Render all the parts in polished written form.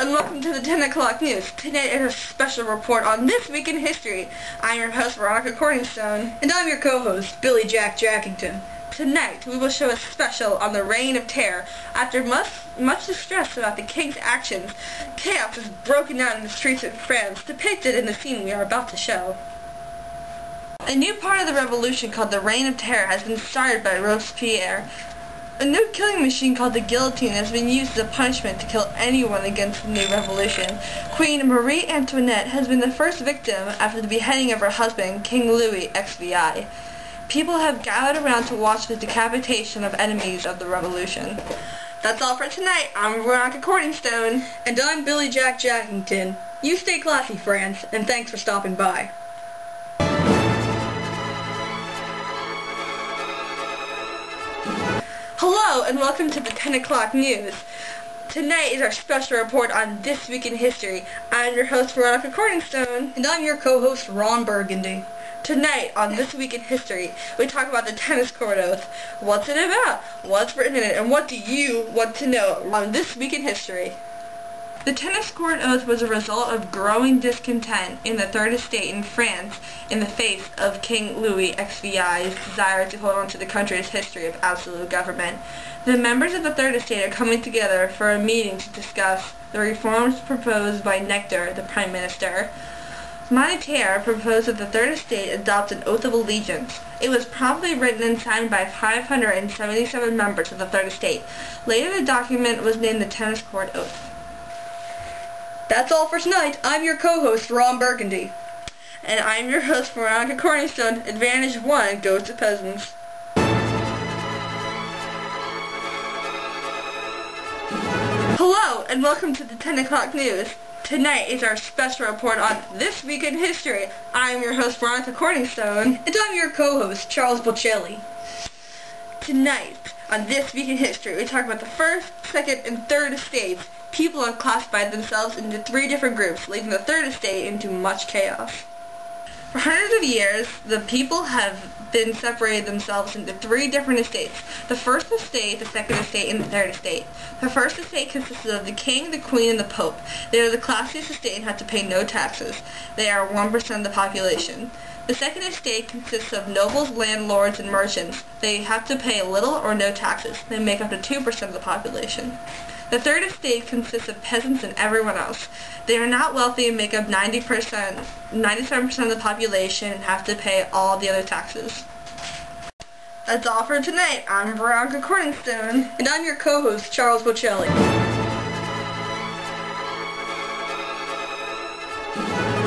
and welcome to the 10 o'clock news. Today is a special report on This Week in History. I'm your host, Veronica Corningstone. And I'm your co-host, Billy Jack Jackington. Tonight, we will show a special on the Reign of Terror. After much distress about the king's actions, chaos has broken out in the streets of France, depicted in the scene we are about to show. A new part of the revolution called the Reign of Terror has been started by Robespierre. A new killing machine called the guillotine has been used as a punishment to kill anyone against the new revolution. Queen Marie Antoinette has been the first victim after the beheading of her husband, King Louis XVI. People have gathered around to watch the decapitation of enemies of the revolution. That's all for tonight. I'm Veronica Corningstone. And I'm Billy Jack Jackington. You stay classy, France, and thanks for stopping by. Hello and welcome to the 10 o'clock news. Tonight is our special report on This Week in History. I'm your host, Veronica Corningstone. And I'm your co-host, Ron Burgundy. Tonight on This Week in History, we talk about the tennis court oath. What's it about? What's written in it? And what do you want to know on This Week in History? The tennis court oath was a result of growing discontent in the Third Estate in France in the face of King Louis XVI's desire to hold on to the country's history of absolute government. The members of the Third Estate are coming together for a meeting to discuss the reforms proposed by Nectar, the Prime Minister. Monetaire proposed that the Third Estate adopt an oath of allegiance. It was promptly written and signed by 577 members of the Third Estate. Later the document was named the Tennis Court Oath. That's all for tonight. I'm your co-host, Ron Burgundy. And I'm your host, Veronica Corningstone. Advantage 1 goes to peasants. Hello, and welcome to the 10 o'clock news. Tonight is our special report on This Week in History. I'm your host, Veronica Corningstone. And I'm your co-host, Charles Bocelli. Tonight, on This Week in History, we talk about the First, Second, and Third Estates. People have classified themselves into 3 different groups, leaving the Third Estate into much chaos. For hundreds of years, the people have been separated themselves into 3 different estates. The First Estate, the Second Estate, and the Third Estate. The First Estate consisted of the King, the Queen, and the Pope. They are the classiest estate and have to pay no taxes. They are 1% of the population. The Second Estate consists of nobles, landlords, and merchants. They have to pay little or no taxes. They make up to 2% of the population. The Third Estate consists of peasants and everyone else. They are not wealthy and make up 97% of the population and have to pay all the other taxes. That's all for tonight. I'm Veronica Corningstone. And I'm your co-host, Charles Bocelli.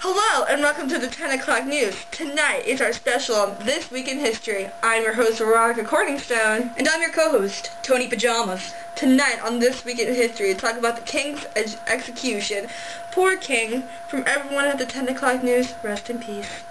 Hello, and welcome to the 10 o'clock news. Tonight is our special on This Week in History. I'm your host, Veronica Corningstone. And I'm your co-host, Tony Pajamas. Tonight on This Week in History, we talk about the king's execution. Poor king. From everyone at the 10 o'clock news, rest in peace.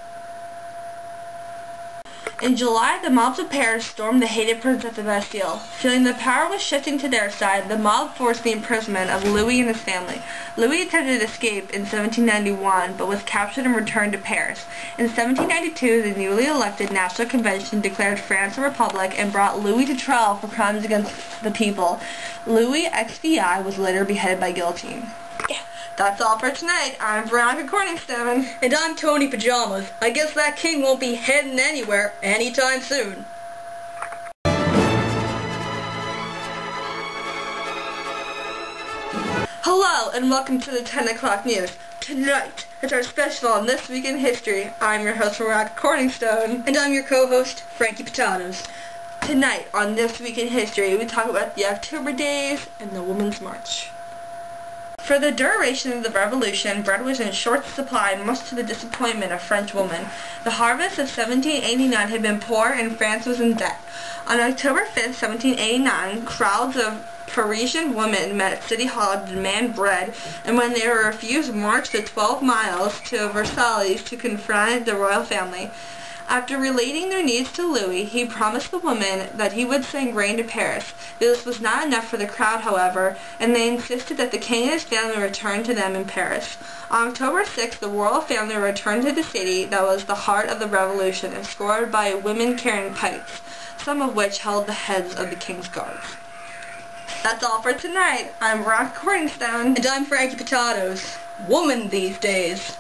In July, the mobs of Paris stormed the hated prince at the Bastille. Feeling the power was shifting to their side, the mob forced the imprisonment of Louis and his family. Louis attempted to escape in 1791, but was captured and returned to Paris. In 1792, the newly elected National Convention declared France a republic and brought Louis to trial for crimes against the people. Louis XVI was later beheaded by guillotine. That's all for tonight. I'm Veronica Corningstone. And I'm Tony Pajamas. I guess that king won't be heading anywhere anytime soon. Hello, and welcome to the 10 o'clock news. Tonight is our special on This Week in History. I'm your host, Veronica Corningstone. And I'm your co-host, Frankie Potatoes. Tonight on This Week in History, we talk about the October Days and the Women's March. For the duration of the Revolution, bread was in short supply, much to the disappointment of French women. The harvest of 1789 had been poor and France was in debt. On October 5, 1789, crowds of Parisian women met at City Hall to demand bread, and when they were refused, marched the 12 miles to Versailles to confront the royal family. After relating their needs to Louis, he promised the women that he would send grain to Paris. This was not enough for the crowd, however, and they insisted that the king and his family return to them in Paris. On October 6th, the royal family returned to the city that was the heart of the revolution, escorted by women carrying pikes, some of which held the heads of the king's guards. That's all for tonight. I'm Rock Corningstone. And I'm Frankie Potatoes. Woman these days.